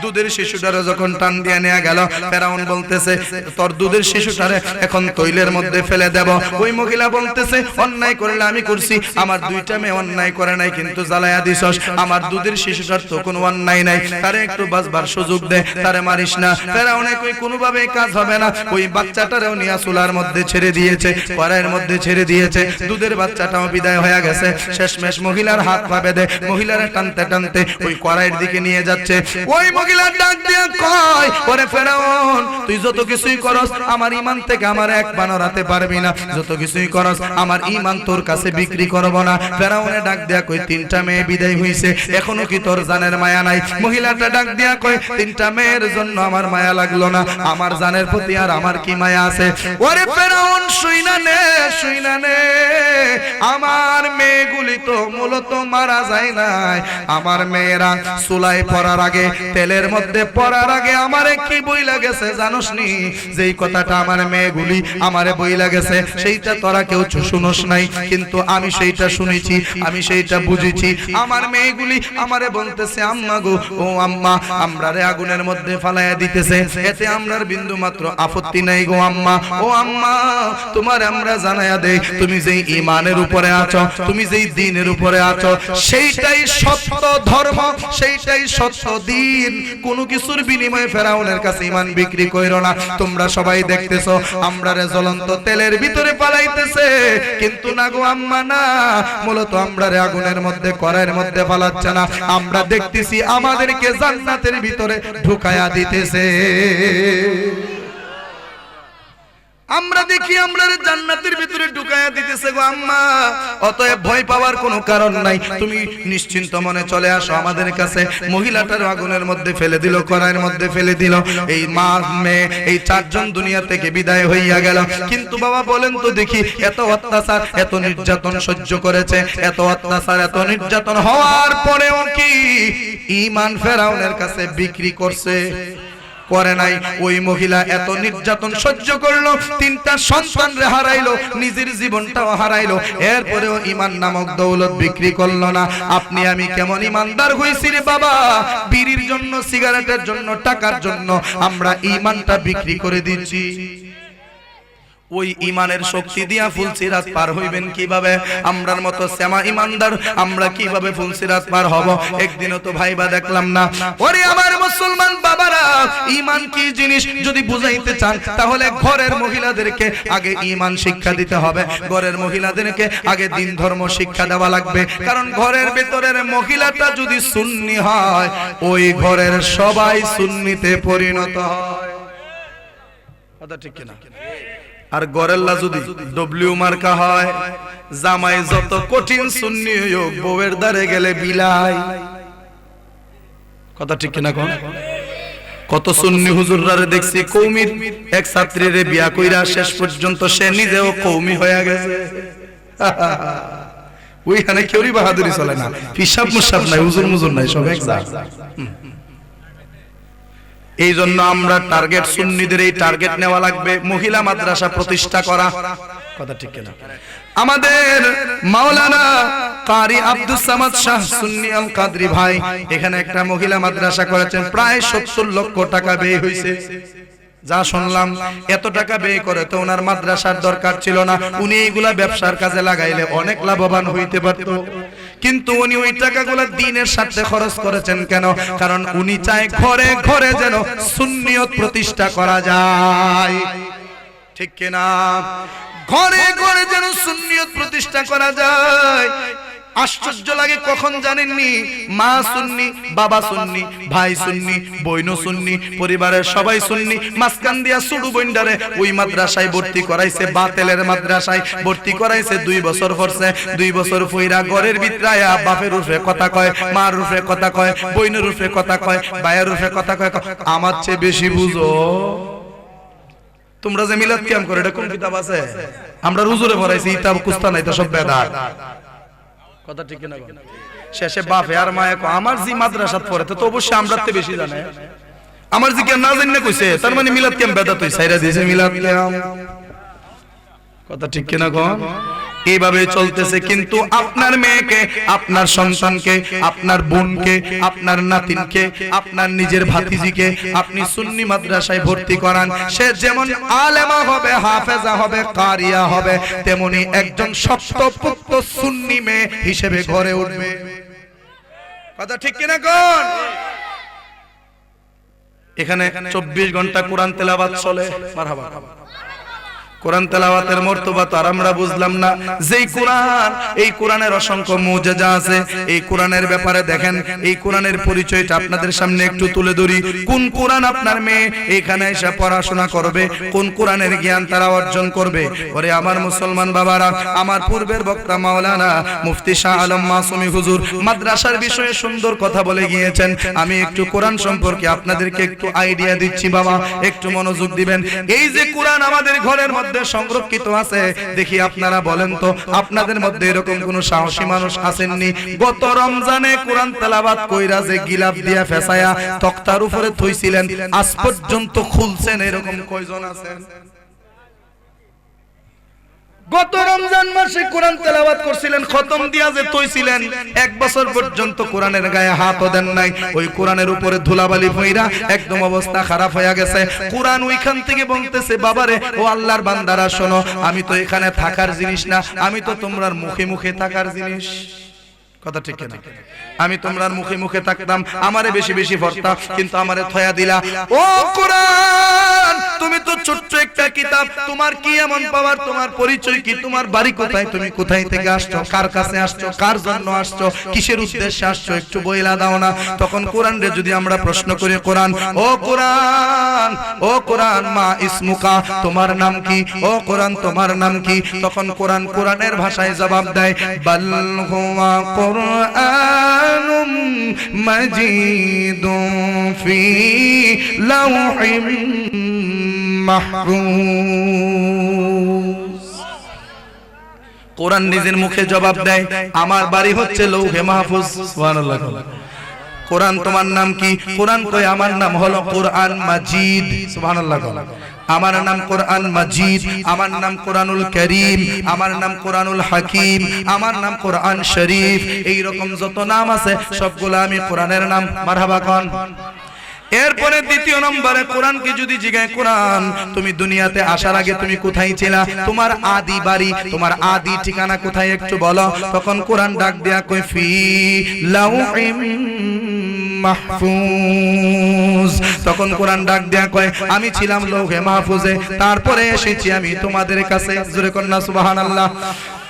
দুধের শিশুটারে যখন টান দিয়ে নেওয়া গেল, ফেরাউন বলতেছে, তোর দুধের শিশুটারে এখন তৈলের মধ্যে ফেলে দেব। ওই মহিলা বলতেছে, অন্যায় করলে আমি করছি, আমার 2টা মেয়ে অন্যায় করে নাই, কিন্তু জ্বালায়া দিছস, আমার দুধের শিশুটার তো কোনো অন্যায় নাই, তারে একটু বাঁচবার সুযোগ দে, তারে মারিস না। ফেরাউনে কই, কোনোভাবে কাজ হবে না। ওই বাচ্চাটারেও নিয়ে চুলার মধ্যে ছেড়ে দিয়েছে, কড়াইয়ের মধ্যে ছেড়ে দিয়েছে, দুধের বাচ্চাটাও বিদায় হয়ে গেছে। শেষমেশ মহিলার হাত পা বেঁধে মহিলারে টানতে টানতে ওই কড়াইয়ের দিকে নিয়ে যাচ্ছে। ওই মহিলা ডাক দিয়ে কয়, ওরে ফেরাউন, তুই যত কিছুই করস আমার ঈমান থেকে আমার এক বানর হাতে পারবি না, যত কিছুই করস আমার ঈমান তোর কাছে বিক্রি করব না। ফেরাউনে ডাক দিয়া কই, 3টা মেয়ে বিদায় হইছে, এখনো কি তোর জানের মায়া নাই? মহিলাটা ডাক দিয়া কয়, 3টা মেয়ের জন্য আমার মায়া লাগলো না, আমার জানের প্রতি আর আমার কি মায়া আছে? ওরে ফেরাউন, শুইনা নে, আমার মেয়েগুলি তো মূলত মারা যায় নাই, আমার মেয়েরা চুলায় পড়ার আগে, তেলের মধ্যে পড়ার আগে আমারে কি বইলা গেছে জানোস নি? যেই কথাটা আমার মেয়েগুলি আমারে বইলা গেছে, সেইটা তোরা কেউ শুনোস নাই, কিন্তু আমি সেইটা শুনেছি, আমি সেইটা বুঝেছি। আমার মেয়েগুলি আমারে বলতেছে, আম্মা গো, ও আম্মা, আমরারে আগুনের মধ্যে ফালাইয়া দিতেছে, এতে আমরার বিন্দু মাত্র আপত্তি নাই গো আম্মা। ও আম্মা, তোমার আমরা জানায়া দেই, তুমি যেই ঈমানের উপরে আছো, তুমি যেই দ্বীনের উপরে আছো, সেইটাই সত্য ধর্ম, সেইটাই সত্য দ্বীন, কোনো কিছুর বিনিময়ে ফেরাউনের কাছে ঈমান বিক্রি কইরো না। তোমরা সবাই দেখতেছো আমরা রে জ্বলন্ত তেলের ভিতরে পালাইতেছে, কিন্তু না গো আম্মা না, মূলত আমরা রে আগুনের মধ্যে কড়াইয়ের মধ্যে পালাচ্ছে না, আমরা দেখতেছি আমাদেরকে জান্নাতের ভিতরে ঢুকায়া দিতেছে। আমরা দেখি আমরা জান্নাতের ভিতরে ঢুকায়া দিতেছে গো আম্মা। অতএব ভয় পাওয়ার কোনো কারণ নাই, তুমি নিশ্চিন্ত মনে চলে আসো আমাদের কাছে। মহিলাটার আগুনের মধ্যে ফেলে দিল, কড়াইয়ের মধ্যে ফেলে দিল। এই মা মেয়ে এই চারজন দুনিয়া থেকে বিদায় হইয়া গেল। কিন্তু বাবা বলেন তো দেখি, এত অত্যাচার এত নির্যাতন সহ্য করেছে, এত অত্যাচার এত নির্যাতন হওয়ার পরেও কি ঈমান ফেরাউনের কাছে বিক্রি করছে? করে নাই। ওই মহিলা এত নির্যাতন সহ্য করলো, তিনটা সন্তান রে হারাইলো, নিজের জীবনটাও হারাইলো, এরপরেও ঈমান নামক দৌলত বিক্রি করলো না। আপনি আমি কেমন ঈমানদার হইছি রে বাবা, বিড়ির জন্য, সিগারেটের জন্য, টাকার জন্য আমরা ঈমানটা বিক্রি করে দিচ্ছি। ওই ঈমানের শক্তি দিয়া ফুলসিরাত পার হইবেন কিভাবে? আমরার মতো শ্যামা ঈমানদার আমরা কিভাবে ফুলসিরাত পার হব? একদিনও তো ভাইবা দেখলাম না। ওরে আমার মুসলমান বাবারা, ঈমান কি জিনিস যদি বুঝাইতে চান তাহলে ঘরের মহিলাদেরকে আগে ঈমান শিক্ষা দিতে হবে, ঘরের মহিলাদেরকে আগে দ্বীন ধর্ম শিক্ষা দেওয়া লাগবে। কারণ ঘরের ভেতরের মহিলাটা যদি সুন্নি হয়, ওই ঘরের সবাই সুন্নিতে পরিণত হয়। কথা ঠিক কিনা? আর গরেল্লা যদি ডব্লিউ মার্কা হয়, জামাই যত কঠিন সুন্নি হোক, বউয়ের দ্বারে গেলে বিলাই। কথা ঠিক কিনা? কত সুন্নি হুজুররা দেখছি কৌমির এক ছাত্রীরে বিয়া কইরা শেষ পর্যন্ত সে নিজেও কৌমি হয়ে গেছে। ওইখানে কেউই বাহাদুরি চলে না, হিসাব মুসাব নাই, হুজুর মুজুর নাই, সব এক জাত। এই জন্য আমরা টার্গেট, সুন্নিদের এই টার্গেট নেওয়া লাগবে, মহিলা মাদ্রাসা প্রতিষ্ঠা করা। কথা ঠিক কিনা? আমাদের মাওলানা কারি আব্দুস সামাদ শাহ সুন্নি আল কাদরি ভাই এখানে একটা মহিলা মাদ্রাসা করেছেন, প্রায় 70 লক্ষ টাকা ব্যয় হয়েছে। যা শুনলাম এত টাকা ব্যয় করে তো ওনার মাদ্রাসার দরকার ছিল না, উনি এইগুলা ব্যবসার কাজে লাগাইলে অনেক লাভবান হইতে পারত। কিন্তু উনি ওই টাকাগুলা দ্বীনের স্বার্থে খরচ করেছেন কেন? কারণ উনি চায় ঘরে ঘরে যেন সুন্নিয়ত প্রতিষ্ঠা করা যায়। ঠিক কিনা? ঘরে ঘরে যেন সুন্নিয়ত প্রতিষ্ঠা করা যায়। আশ্চর্য লাগে কখন জানেননি? মা সুন্নি, বাবা সুন্নি, ভাই সুন্নি, বোন সুন্নি, পরিবারের সবাই সুন্নি, মাসকান দিয়া সুডু বইন্ডারে ওই মাদ্রাসায় ভর্তি করাইছে, বাতেলের মাদ্রাসায় ভর্তি করাইছে। 2 বছর পড়ছে, 2 বছর ফইরা ঘরের ভিতরায়া বাপের রূপে কথা কয়, মার রূপে কথা কয়, বোনের রূপে কথা কয়, ভাইয়ের রূপে কথা কয়। আমার চেয়ে বেশি বুঝো তোমরা যে মিলাদ কিয়াম করে, এটা কোন কিতাব আছে? আমরা রুজুরে পড়াইছি, কিতাব কুস্তা নাই, তো সব বেদাত। কথা ঠিক কিনা? শেষে বাপে আর মায়ে আমার জি মাদ্রাসাত পড়ে তো অবশ্যই আমরা তে বেশি জানে। আমার জি কেন না জানে কইছে, তার মানে মিলাদ কেম বেদাত হই, সাইরা দিয়েছে মিলাদ কেম। কথা ঠিক কিনা কোন? এইভাবে চলতেছে। কিন্তু আপনার মেয়েকে, আপনার সন্তানকে, আপনার বোনকে, আপনার নাতিনকে, আপনার নিজের ভাতিজিকে আপনি সুন্নি মাদ্রাসায় ভর্তি করান, সে যেমন আলেমা হবে, হাফেজা হবে, কারিয়া হবে, তেমনি একজন শক্তপোক্ত সুন্নি মেয়ে হিসেবে ঘরে উঠবে। কথা ঠিক কিনা কোন? এখানে 24 ঘন্টা কোরআন তেলাওয়াত চলে। মারহাবা। কোরআন তেলাওয়াতের মর্তবা তো আর আমরা বুঝলাম না। যেই কোরআন, এই কোরআনের অসংখ্য মুজিজা আছে। এই কোরআনের ব্যাপারে দেখেন, এই কোরআনের পরিচয়টা আপনাদের সামনে একটু তুলে ধরি। কোন কোরআন আপনার মেয়ে এখানে এসে পড়াশোনা করবে, কোন কোরআনের জ্ঞান তারা অর্জন করবে? ওরে আমার মুসলমান বাবারা, আমার পূর্বের বক্তা মাওলানা মুফতি শাহ আলম মাসুমি হুজুর মাদ্রাসার বিষয়ে সুন্দর কথা বলে গিয়েছেন। আমি একটু কোরআন সম্পর্কে আপনাদেরকে একটু আইডিয়া দিচ্ছি বাবা, একটু মনোযোগ দিবেন। এই যে কোরআন আমাদের ঘরের মধ্যে সংরক্ষিত আছে, দেখি আপনারা বলেন তো, আপনাদের মধ্যে এরকম কোন সাহসী মানুষ আছেননি গত রমজানে কোরআন তেলাওয়াত কইরা যে গিলাফ দিয়া ফেসায়া তক্তার উপরে থইছিলেন, আজ পর্যন্ত খুলছেন, এরকম কয়জন আছেন? গত রমজান মাসে কোরআন তেলাওয়াত করছিলেন, খতম দিয়া যে তৈছিলেন, 1 বছর পর্যন্ত কোরআনের গায়ে হাতও দেন নাই। ওই কোরআনের উপরে ধুলাবালি পইরা একদম অবস্থা খারাপ হয়ে গেছে। কোরআন ওইখান থেকে বলতেছে, বাবারে ও আল্লাহর বান্দারা শোনো, আমি তো এখানে থাকার জিনিস না, আমি তো তোমরার মুখে মুখে থাকার জিনিস। কথা ঠিক কিনা? আমি তোমরার মুখে মুখে থাকতাম, আমারে বেশি বেশি ভরতা, কিন্তু আমারে থয়া দিলা। ও কোরআন, তুমি তো ছোট্ট একটা কিতাব, তোমার কি এমন পাওয়ার, তোমার পরিচয় কি, তোমার বাড়ি কোথায়, তুমি কোথায় থেকে আসছো, কার কাছে আসছো, কার জন্য আসছো, কিসের উদ্দেশ্যে আসছো, একটু বইলা দাও না। তখন কোরআন রে যদি আমরা প্রশ্ন করি, কোরআন, ও কোরআন, ও কোরআন, মা ইসমুকা, তোমার নাম কি, ও কোরআন তোমার নাম কি, তখন কোরআন কোরআনের ভাষায় জবাব দেয়, বাল হুয়া কুরআনুম মাজিদুন ফি লাওহিম মাহফুজ। কোরআন নিজের মুখে জবাব দেয়, আমার বাড়ি হচ্ছে লৌহে মাহফুজ। সুবহানাল্লাহ। কোরআন তোমার নাম কি, কোরআন কয় আমার নাম হলো কোরআন মাজিদ। সুবহানাল্লাহ। আমার নাম কোরআন মাজিদ, আমার নাম কোরআনুল কারীম, আমার নাম কোরআনুল হাকিম, আমার নাম কোরআন শরীফ। এই রকম যত নাম আছে সবগুলো আমি কোরআনের নাম। মারহাবা কোন। এরপরে দ্বিতীয় নম্বরে কোরআনকে যদি জিজ্ঞাসা, কোরআন তুমি দুনিয়াতে আসার আগে তুমি কোথায় ছিলা, তোমার আদি বাড়ি, তোমার আদি ঠিকানা কোথায় একটু বলো। তখন কোরআন ডাক দেয়া কয়, ফি লাওহিম মাহফুজ। তখন কোরআন ডাক দেয়া কয়, আমি ছিলাম লৌহে মাহফুজে, তারপরে এসেছি আমি তোমাদের কাছে। জোরে কন্যা সুবহানাল্লাহ।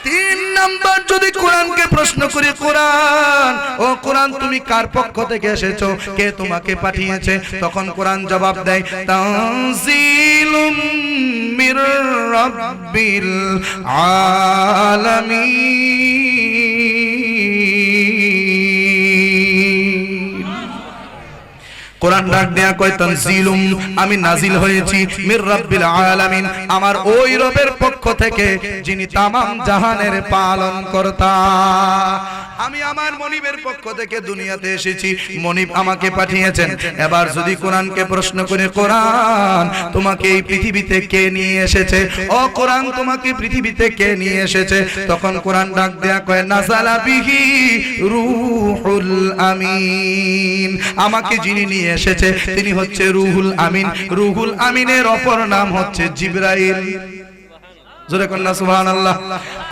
তিন নাম্বার যদি কোরআনকে প্রশ্ন করি, কোরআন, ও কোরআন তুমি কার পক্ষ থেকে এসেছো, কে তোমাকে পাঠিয়েছে, তখন কোরআন জবাব দেয়, তানজিলুম মির রাব্বিল আলামিন। কোরআন ডাক দেয়া কয়, তানজিলুম আমি নাজিল হয়েছি, মির রাব্বিল আলামিন আমার ওই রবের পক্ষ থেকে যিনি তামাম জাহানের পালন কর্তা। আমি আমার মনিবের পক্ষ থেকে দুনিয়াতে এসেছি, মনিব আমাকে পাঠিয়েছেন। এবার যদি কোরআনকে প্রশ্ন করে, কোরআন তোমাকে এই পৃথিবীতে কে নিয়ে এসেছে, ও কোরআন তোমাকে পৃথিবীতে কে নিয়ে এসেছে, তখন কোরআন ডাক দেয়া কয়, নাযালা বিহি রূহুল আমিন আমাকে যিনি নিয়ে এসেছে তিনি হচ্ছে রুহুল আমিন। রুহুল আমিনের অপর নাম হচ্ছে জিবরাইল। জোরে কন্যা সুবহানাল্লাহ।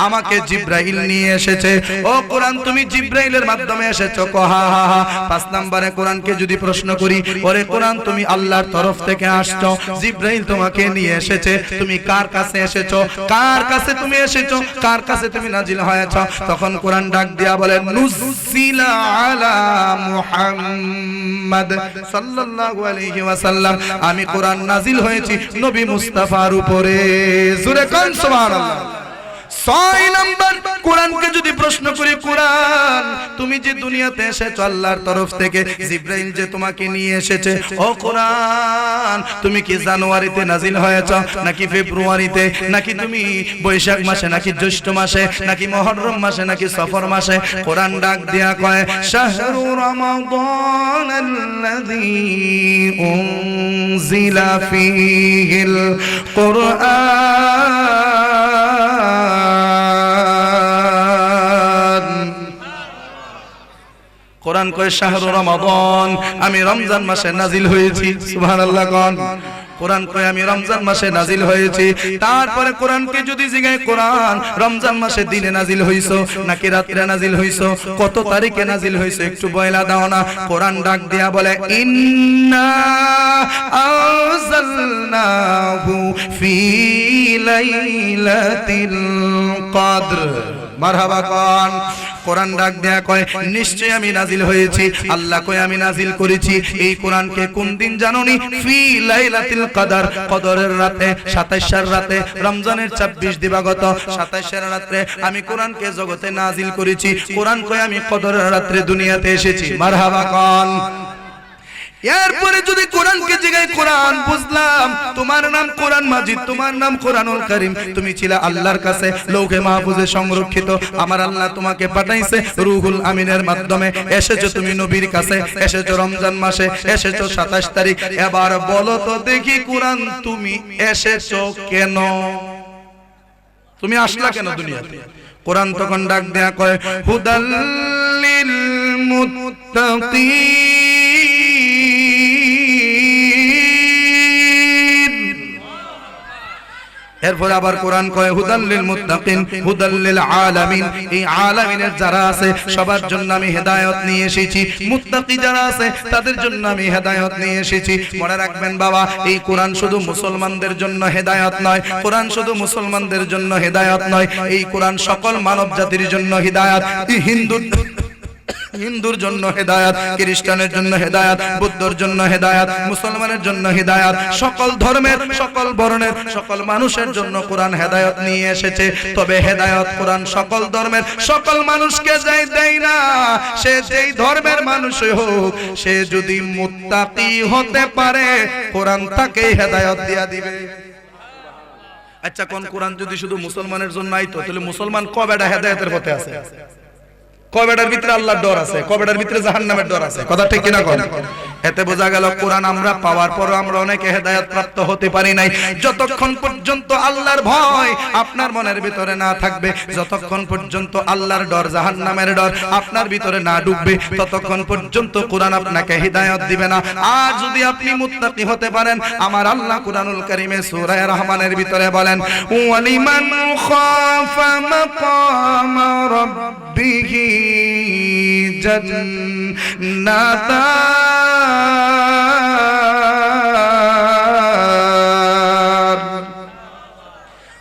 আমাকে জিবরাইল নিয়ে এসেছে। ও কোরআন তুমি জিবরাইলের মাধ্যমে এসেছো। হা হা হা। 5 নম্বরে কোরআনকে যদি প্রশ্ন করি, ওরে কোরআন তুমি আল্লাহর তরফ থেকে আসছো, জিবরাইল তোমাকে নিয়ে এসেছে, তুমি কার কাছে এসেছো, কার কাছে তুমি এসেছো, কার কাছে তুমি নাজিল হয়েছো, তখন কোরআন ডাক দিয়া বলে, নুজিলা আলা মুহাম্মদ সাল্লাল্লাহু আলাইহি ওয়াসাল্লাম আমি কোরআন নাজিল হয়েছি নবী মুস্তাফার উপরে। জোরে কোন সুবহানাল্লাহ। 6 নাম্বার কোরআনকে যদি প্রশ্ন করি, কোরআন তুমি যে দুনিয়াতে এসেছো আল্লাহর তরফ থেকে, জিবরাইল যে তোমাকে নিয়ে এসেছে, ও কোরআন তুমি কি জানুয়ারিতে নাজিল হয়েছো, নাকি ফেব্রুয়ারিতে, নাকি তুমি বৈশাখ মাসে, নাকি জ্যৈষ্ঠ মাসে, নাকি মুহররম মাসে, নাকি সফর মাসে? কোরআন ডাক দেয়া কয়, শাহরু রমাদানাল্লাযী উনজিলা ফীহিল কুরআন। কোরআন কয় শাহরু রমাদান আমি রমজান মাসে নাজিল হয়েছি। সুবহানাল্লাহ। কোরআন কয় আমি রমজান মাসে নাজিল হয়েছি। তারপরে কোরআনকে যদি জিজ্ঞাসা, কোরআন রমজান মাসে দিনে নাজিল হইছো নাকি রাতে নাজিল হইছো, কত তারিখে নাজিল হইছো একটু বয়লা দাও না। কোরআন ডাক দেয়া বলে, ইন্না আনজালনাহু ফি লাইলাতিল কদর। মারহাবা কোন। কোরআন ডাক দেয়া কয়, নিশ্চয় আমি নাজিল হয়েছি। আল্লাহ কয় আমি নাজিল করেছি এই কোরআনকে কোন দিন জানোনি? ফি লাইলাতিল কদর, কদরের রাতে, 27 রাতে, রমজানের 26 দিবাগত 27 রাতে আমি কোরআনকে জগতে নাজিল করেছি। কোরআন কয় আমি কদরের রাতে দুনিয়াতে এসেছি। মারহাবা কোন। এরপরে যদি কোরআনকে জিগাই, কোরআন বুঝলাম তোমার নাম কোরআন মাজিদ, তোমার নাম কোরআনুল কারীম, তুমি ছিলে আল্লাহর কাছে লৌহে মাহফুজে সংরক্ষিত, আমার আল্লাহ তোমাকে পাঠাইছে রুহুল আমিনের মাধ্যমে, এসেছো তুমি নবীর কাছে, এসেছো রমজান মাসে, এসেছো 27 তারিখ। এবার বলো তো দেখি কোরআন তুমি এসেছো কেন, তুমি আসলা কেন দুনিয়াতে? কোরআন তখন ডাক দেয়া কয়, হুদাল লিল মুত্তাকিন। এরপরে আবার কোরআন কয় হুদাল লিল মুত্তাকিন হুদাল লিল আলামিন, এই আলামিনের যারা আছে সবার জন্য আমি হেদায়েত নিয়ে এসেছি, মুত্তাকি যারা আছে তাদের জন্য আমি হেদায়েত নিয়ে এসেছি। মনে রাখবেন বাবা, এই কোরআন শুধু মুসলমানদের জন্য হেদায়েত নয়, কোরআন শুধু মুসলমানদের জন্য হেদায়েত নয়, এই কোরআন সকল মানব জাতির জন্য হেদায়েত। হিন্দুর জন্য হেদায়েত, খ্রিস্টানের জন্য হেদায়েত, বৌদ্ধর জন্য হেদায়েত, মুসলমানের জন্য হেদায়েত, সকল ধর্মের সকল বর্ণের সকল মানুষের জন্য কোরআন হেদায়েত নিয়ে এসেছে। তবে হেদায়েত কোরআন সকল ধর্মের সকল মানুষকে দেয় না। সে যেই ধর্মের মানুষই হোক, সে যদি মুত্তাকি হতে পারে কোরআন তাকে হেদায়েত দিয়া দিবে। আচ্ছা, কোন কোরআন যদি শুধু মুসলমানের জন্য আইতো তাহলে মুসলমান কবেটা হেদায়েতের পথে আছে? কবেটার ভিতরে আল্লাহর ডর আছে, কবেটার ভিতরে জাহান্নামের ডর আছে। কথা ঠিক কিনা কোন? এতে বোঝা গেল কোরআন আমরা পাওয়ার পরও আমরা অনেকে হেদায়েত প্রাপ্ত হতে পারি নাই। যতক্ষণ পর্যন্ত আল্লাহর ভয় আপনার মনের ভিতরে না থাকবে, যতক্ষণ পর্যন্ত আল্লাহর ডর জাহান্নামের ডর আপনার ভিতরে না ঢুকবে, ততক্ষণ পর্যন্ত কোরআন আপনাকে হেদায়েত দিবে না। আর যদি আপনি মুত্তাকি হতে পারেন, আমার আল্লাহ কুরআনুল কারীমে সূরা রহমানের ভিতরে বলেন ওয়ালিমান খাফা মাকাম রাব্বিহি জান্নাতান।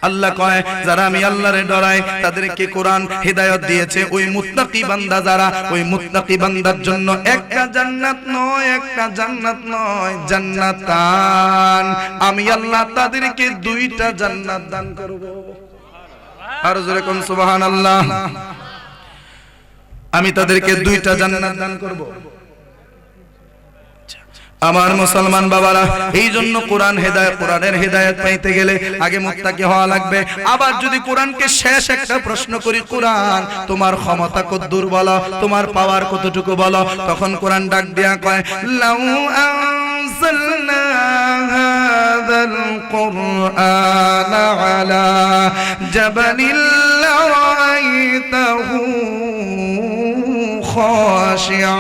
আল্লাহ কয় যারা আমি আল্লাহরে ডরাই তাদেরকে কোরআন হেদায়েত দিয়েছে। ওই মুত্তাকি বান্দা যারা, ওই মুত্তাকি বান্দার জন্য একটা জান্নাত নয়, একটা জান্নাত নয়, জান্নাতান। আমি আল্লাহ তাদেরকে দুইটা জান্নাত দান করব। আর জোরে কোন সুবহানাল্লাহ। আমি তাদেরকে দুইটা জান্নাত দান করব। আমার মুসলমান বাবারা, এই জন্য কোরআন হেদায়েত, কোরআনের হেদায়েত পাইতে গেলে আগে মুত্তাকি হওয়া লাগবে। আবার যদি কোরআনকে শেষ একটা প্রশ্ন করি, কোরআন তোমার ক্ষমতা কতদূর বলো, তোমার পাওয়ার কতটুকু বলো, তখন কোরআন ডাক দিয়া কয় লাউ আনজালনা হাযাল কুরআনা আলা জাবালিন লারাইতাহু খাশিআ।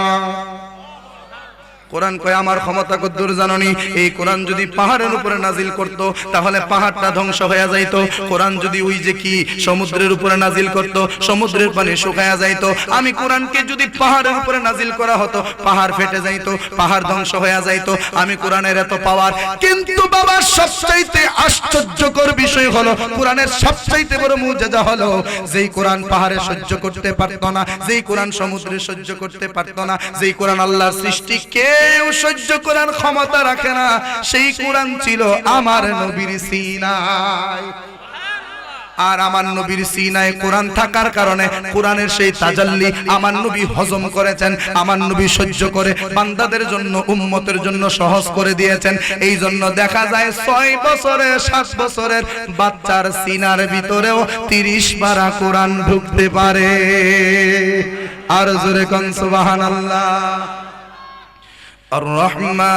কোরআন কয় আমার ক্ষমতা কতদূর জানোনি? এই কোরআন যদি পাহাড়ের উপরে নাজিল করত তাহলে পাহাড়টা ধ্বংস হয়ে যাইত। কোরআন যদি ওই যে কি সমুদ্রের উপরে নাজিল করত, সমুদ্রের পানি শুকায়া যাইত। আমি কোরআনকে যদি পাহাড়ের উপরে নাজিল করা হতো, পাহাড় ফেটে যাইত, পাহাড় ধ্বংস হয়ে যাইত। আমি কোরআনের এত পাওয়ার। কিন্তু বাবা, সবচাইতে আশ্চর্যকর বিষয় হলো, কোরআনের সবচাইতে বড় মুজিজা হলো, যেই কোরআন পাহাড়ে সহ্য করতে পারত না, যেই কোরআন সমুদ্রে সহ্য করতে পারত না, যেই কোরআন আল্লাহর সৃষ্টি কেউ সহ্য করার ক্ষমতা রাখে না, সেই কোরআন ছিল আমার নবীর সিনায়। আর আমার নবীর সিনায় কোরআন থাকার কারণে কোরআনের সেই তাজাল্লি আমার নবী হজম করেছেন, আমার নবী সহ্য করে বান্দাদের জন্য, উম্মতের জন্য সহজ করে দিয়েছেন। এই জন্য দেখা যায় 6 বছরের 7 বছরের বাচ্চার সিনার ভিতরেও 30 পারা কোরআন ঢুকতে পারে। আর জোরে কোন সুবহানাল্লাহ। আর রহমান,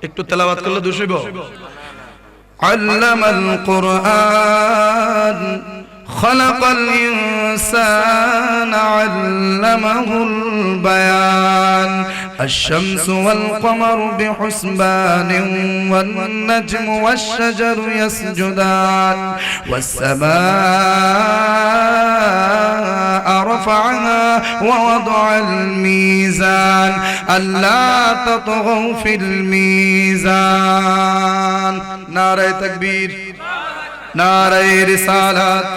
একটু তেলাওয়াত করলে দোষ হইব। আল্লামাল কুরআন খালাকাল ইনসানা আল্লামাহুল বায়ান। الشمس والقمر بحسبان والنجم والشجر يسجدان والسماء رفعها ووضع الميزان ألا تطغوا في الميزان. نعرة تكبير، نعرة رسالات.